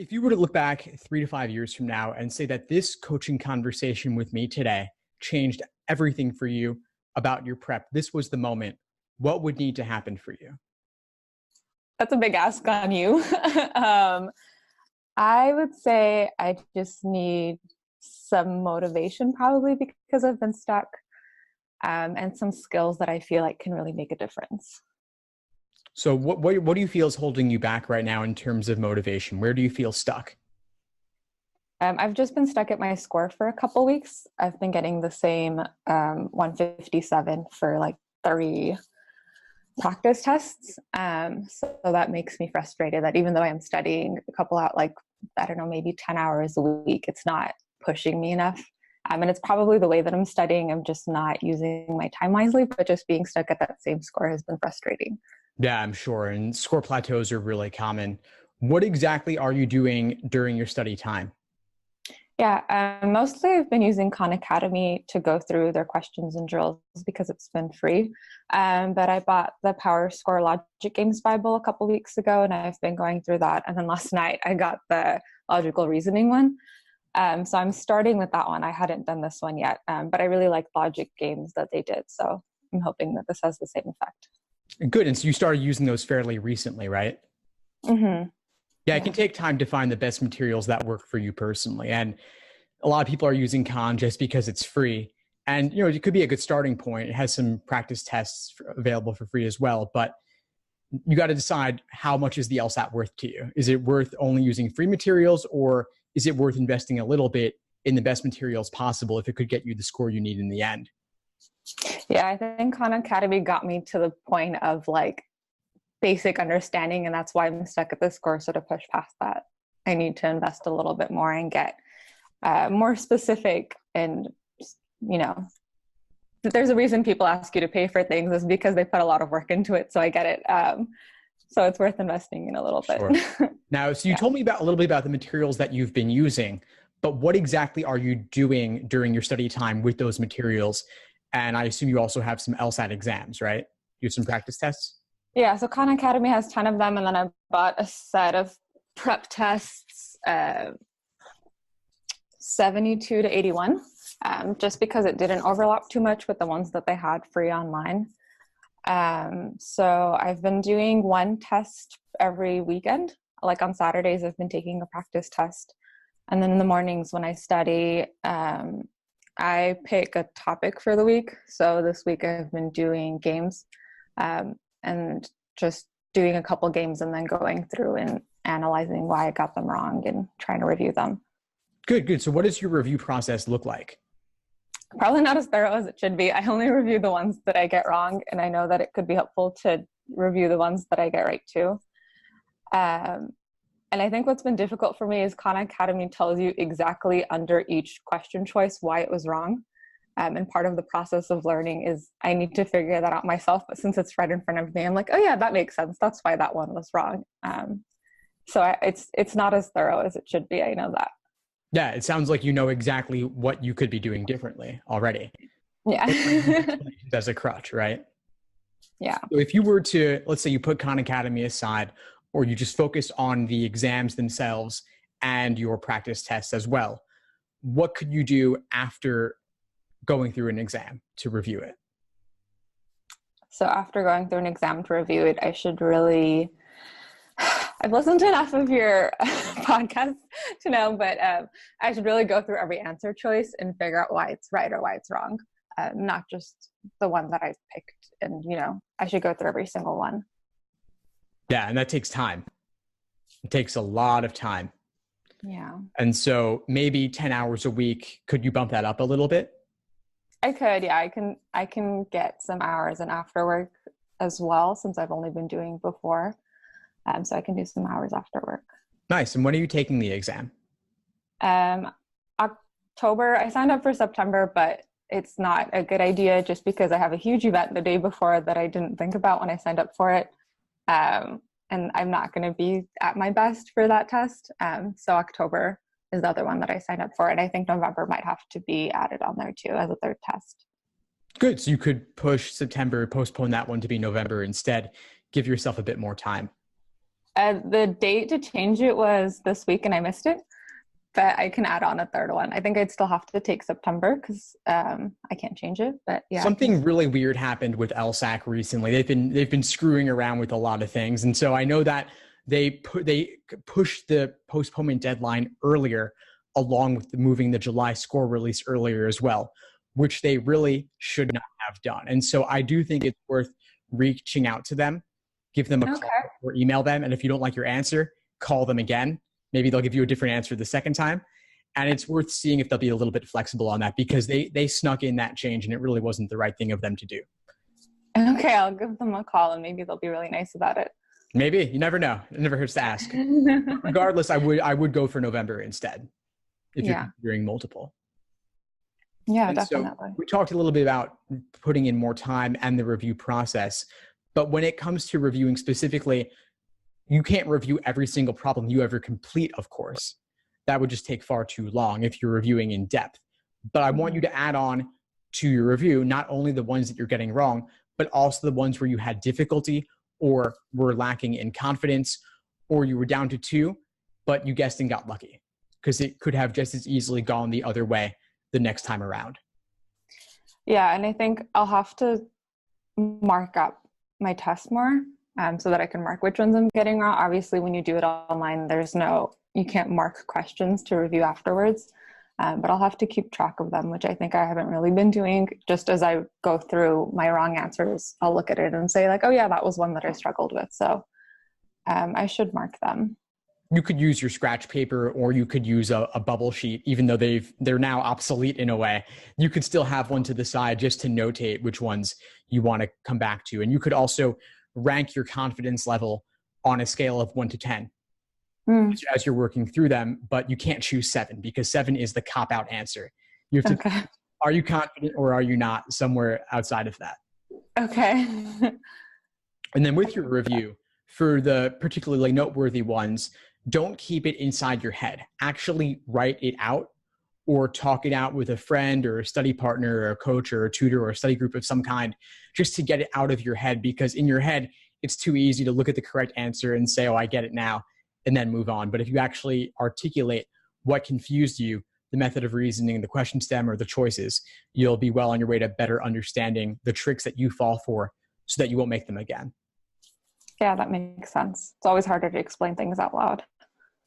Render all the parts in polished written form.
If you were to look back 3 to 5 years from now and say that this coaching conversation with me today changed everything for you about your prep, this was the moment, what would need to happen for you? That's a big ask on you. I would say I just need some motivation probably because I've been stuck, and some skills that I feel like can really make a difference. So what do you feel is holding you back right now in terms of motivation? Where do you feel stuck? I've just been stuck at my score for a couple weeks. I've been getting the same 157 for like 30 practice tests. So that makes me frustrated that even though I'm studying a couple out, like, I don't know, maybe 10 hours a week, it's not pushing me enough. And it's probably the way that I'm studying. I'm just not using my time wisely, but just being stuck at that same score has been frustrating. Yeah, I'm sure. And score plateaus are really common. What exactly are you doing during your study time? Yeah, mostly I've been using Khan Academy to go through their questions and drills because it's been free. But I bought the Power Score Logic Games Bible a couple weeks ago, and I've been going through that. And then last night I got the logical reasoning one. So I'm starting with that one. I hadn't done this one yet, but I really like logic games that they did. So I'm hoping that this has the same effect. Good. And so you started using those fairly recently, right? Mm-hmm. Yeah, it can take time to find the best materials that work for you personally. And a lot of people are using Khan just because it's free. And, it could be a good starting point. It has some practice tests available for free as well. But you got to decide, how much is the LSAT worth to you? Is it worth only using free materials, or is it worth investing a little bit in the best materials possible if it could get you the score you need in the end? Yeah, I think Khan Academy got me to the point of like basic understanding, and that's why I'm stuck at this score. So to push past that, I need to invest a little bit more and get more specific. And there's a reason people ask you to pay for things, is because they put a lot of work into it. So I get it. So it's worth investing in a little bit. Sure. Now, so you told me a little bit about the materials that you've been using, but what exactly are you doing during your study time with those materials? And I assume you also have some LSAT exams, right? You have some practice tests? Yeah, so Khan Academy has 10 of them, and then I bought a set of prep tests, 72 to 81, just because it didn't overlap too much with the ones that they had free online. So I've been doing one test every weekend. Like on Saturdays, I've been taking a practice test. And then in the mornings when I study, I pick a topic for the week. So this week I've been doing games, and just doing a couple games and then going through and analyzing why I got them wrong and trying to review them. Good. So what does your review process look like? Probably not as thorough as it should be. I only review the ones that I get wrong, and I know that it could be helpful to review the ones that I get right too. And I think what's been difficult for me is Khan Academy tells you exactly under each question choice why it was wrong. And part of the process of learning is I need to figure that out myself. But since it's right in front of me, I'm like, oh yeah, that makes sense. That's why that one was wrong. It's not as thorough as it should be. I know that. Yeah, it sounds like you know exactly what you could be doing differently already. Yeah. As a crutch, right? Yeah. So if you were to, let's say you put Khan Academy aside, or you just focus on the exams themselves and your practice tests as well, what could you do after going through an exam to review it? So after going through an exam to review it, I should really, I've listened to enough of your podcast to know, but I should really go through every answer choice and figure out why it's right or why it's wrong, not just the one that I picked. And, I should go through every single one. Yeah, and that takes time. It takes a lot of time. Yeah. And so maybe 10 hours a week, could you bump that up a little bit? I could, yeah. I can get some hours in after work as well, since I've only been doing before. So I can do some hours after work. Nice. And when are you taking the exam? October. I signed up for September, but it's not a good idea just because I have a huge event the day before that I didn't think about when I signed up for it. And I'm not going to be at my best for that test. So October is the other one that I signed up for. And I think November might have to be added on there too as a third test. Good. So you could push September, postpone that one to be November instead, give yourself a bit more time. The date to change it was this week and I missed it, but I can add on a third one. I think I'd still have to take September because I can't change it. But yeah, something really weird happened with LSAC recently. They've been screwing around with a lot of things, and so I know that they pushed the postponement deadline earlier, along with moving the July score release earlier as well, which they really should not have done. And so I do think it's worth reaching out to them, give them a call or email them, and if you don't like your answer, call them again. Maybe they'll give you a different answer the second time. And it's worth seeing if they'll be a little bit flexible on that, because they snuck in that change and it really wasn't the right thing of them to do. Okay, I'll give them a call and maybe they'll be really nice about it. Maybe. You never know. It never hurts to ask. Regardless, I would go for November instead if you're considering multiple. Yeah, and definitely. So we talked a little bit about putting in more time and the review process. But when it comes to reviewing specifically, you can't review every single problem you ever complete, of course. That would just take far too long if you're reviewing in depth. But I want you to add on to your review not only the ones that you're getting wrong, but also the ones where you had difficulty or were lacking in confidence, or you were down to 2, but you guessed and got lucky, because it could have just as easily gone the other way the next time around. Yeah, and I think I'll have to mark up my test more so that I can mark which ones I'm getting wrong. Obviously, when you do it online, you can't mark questions to review afterwards, but I'll have to keep track of them, which I think I haven't really been doing. Just as I go through my wrong answers, I'll look at it and say like, oh yeah, that was one that I struggled with. So I should mark them. You could use your scratch paper, or you could use a bubble sheet, even though they're now obsolete in a way. You could still have one to the side just to notate which ones you want to come back to. And you could also rank your confidence level on a scale of 1 to 10 as you're working through them, but you can't choose 7 because 7 is the cop-out answer. You have to, are you confident or are you not, somewhere outside of that. Okay. And then with your review, for the particularly noteworthy ones, don't keep it inside your head. Actually write it out or talk it out with a friend or a study partner or a coach or a tutor or a study group of some kind, just to get it out of your head, because in your head, it's too easy to look at the correct answer and say, oh, I get it now, and then move on. But if you actually articulate what confused you, the method of reasoning, the question stem, or the choices, you'll be well on your way to better understanding the tricks that you fall for so that you won't make them again. Yeah, that makes sense. It's always harder to explain things out loud.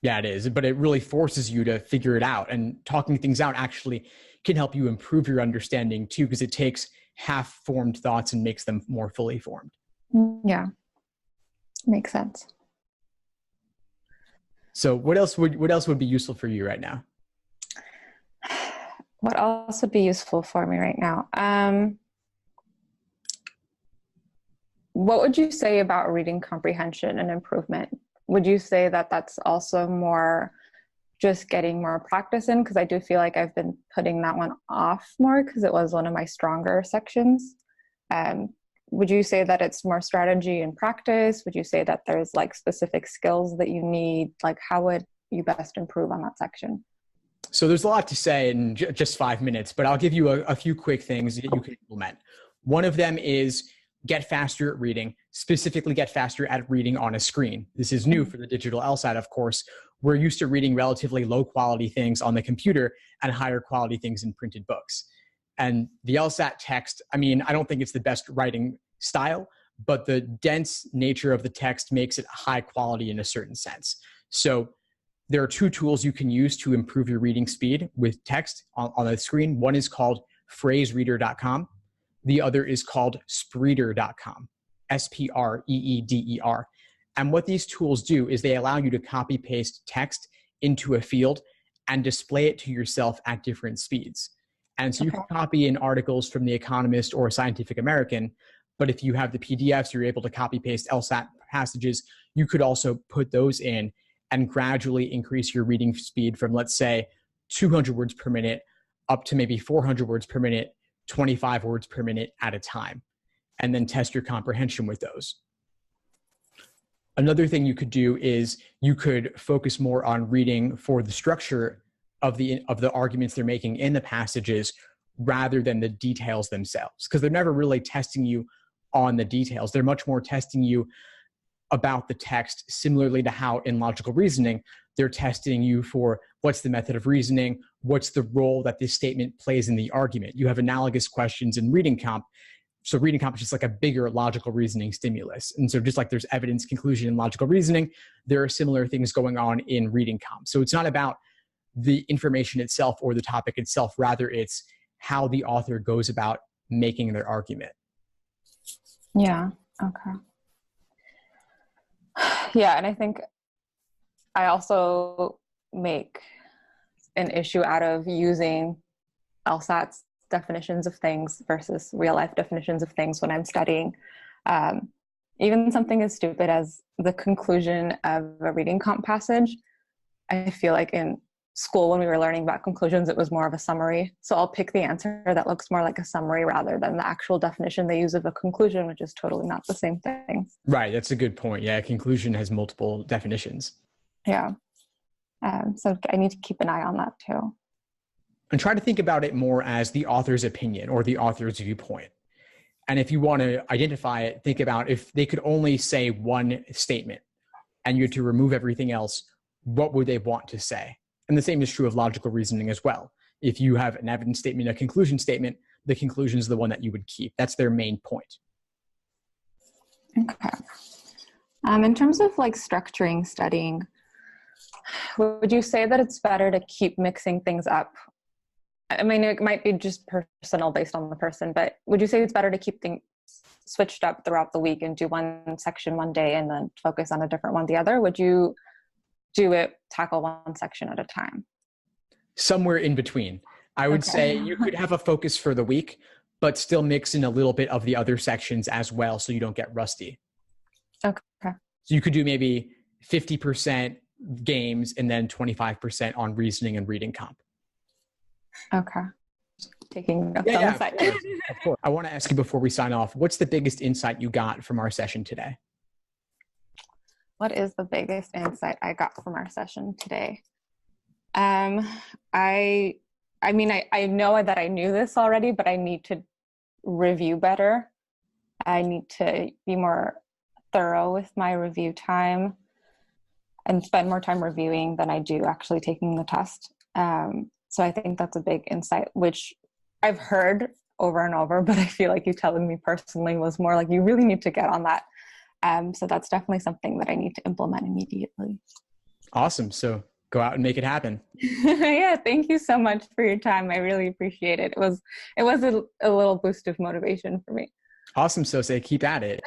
Yeah, it is, but it really forces you to figure it out. And talking things out actually can help you improve your understanding too, because it takes half-formed thoughts and makes them more fully formed. Yeah, makes sense. So what else would be useful for you right now? What else would be useful for me right now? What would you say about reading comprehension and improvement? Would you say that that's also more just getting more practice in? Because I do feel like I've been putting that one off more because it was one of my stronger sections. Would you say that it's more strategy and practice? Would you say that there's like specific skills that you need? Like how would you best improve on that section? So there's a lot to say in just 5 minutes, but I'll give you a few quick things that you can implement. One of them is get faster at reading, specifically get faster at reading on a screen. This is new for the digital LSAT, of course. We're used to reading relatively low quality things on the computer and higher quality things in printed books. And the LSAT text, I mean, I don't think it's the best writing style, but the dense nature of the text makes it high quality in a certain sense. So there are 2 tools you can use to improve your reading speed with text on the screen. One is called phrasereader.com. The other is called spreeder.com, Spreeder. And what these tools do is they allow you to copy paste text into a field and display it to yourself at different speeds. And so you can copy in articles from The Economist or Scientific American, but if you have the PDFs, you're able to copy paste LSAT passages. You could also put those in and gradually increase your reading speed from, let's say, 200 words per minute up to maybe 400 words per minute, 25 words per minute at a time, and then test your comprehension with those. Another thing you could do is you could focus more on reading for the structure of the arguments they're making in the passages rather than the details themselves, because they're never really testing you on the details. They're much more testing you about the text, similarly to how in logical reasoning, they're testing you for what's the method of reasoning, what's the role that this statement plays in the argument. You have analogous questions in reading comp. So reading comp is just like a bigger logical reasoning stimulus. And so just like there's evidence, conclusion, and logical reasoning, there are similar things going on in reading comp. So it's not about the information itself or the topic itself, rather it's how the author goes about making their argument. Yeah, okay. Yeah, and I think I also make an issue out of using LSAT's definitions of things versus real life definitions of things when I'm studying. Even something as stupid as the conclusion of a reading comp passage. I feel like in school when we were learning about conclusions, it was more of a summary. So I'll pick the answer that looks more like a summary rather than the actual definition they use of a conclusion, which is totally not the same thing. Right. That's a good point. Yeah. A conclusion has multiple definitions. Yeah. So I need to keep an eye on that too. And try to think about it more as the author's opinion or the author's viewpoint. And if you want to identify it, think about if they could only say one statement and you had to remove everything else, what would they want to say? And the same is true of logical reasoning as well. If you have an evidence statement, a conclusion statement, the conclusion is the one that you would keep. That's their main point. Okay. In terms of like structuring studying, would you say that it's better to keep mixing things up? I mean, it might be just personal based on the person, but would you say it's better to keep things switched up throughout the week and do one section one day and then focus on a different one the other? Would you tackle one section at a time? Somewhere in between. I would say you could have a focus for the week, but still mix in a little bit of the other sections as well so you don't get rusty. Okay. So you could do maybe 50% games and then 25% on reasoning and reading comp. Okay. Taking notes on the side. Of course. I want to ask you before we sign off, what's the biggest insight you got from our session today? What is the biggest insight I got from our session today? I know that I knew this already, but I need to review better. I need to be more thorough with my review time and spend more time reviewing than I do actually taking the test. So I think that's a big insight, which I've heard over and over, but I feel like you telling me personally was more like, you really need to get on that. So that's definitely something that I need to implement immediately. Awesome. So go out and make it happen. Yeah. Thank you so much for your time. I really appreciate it. It was a little boost of motivation for me. Awesome. So say keep at it.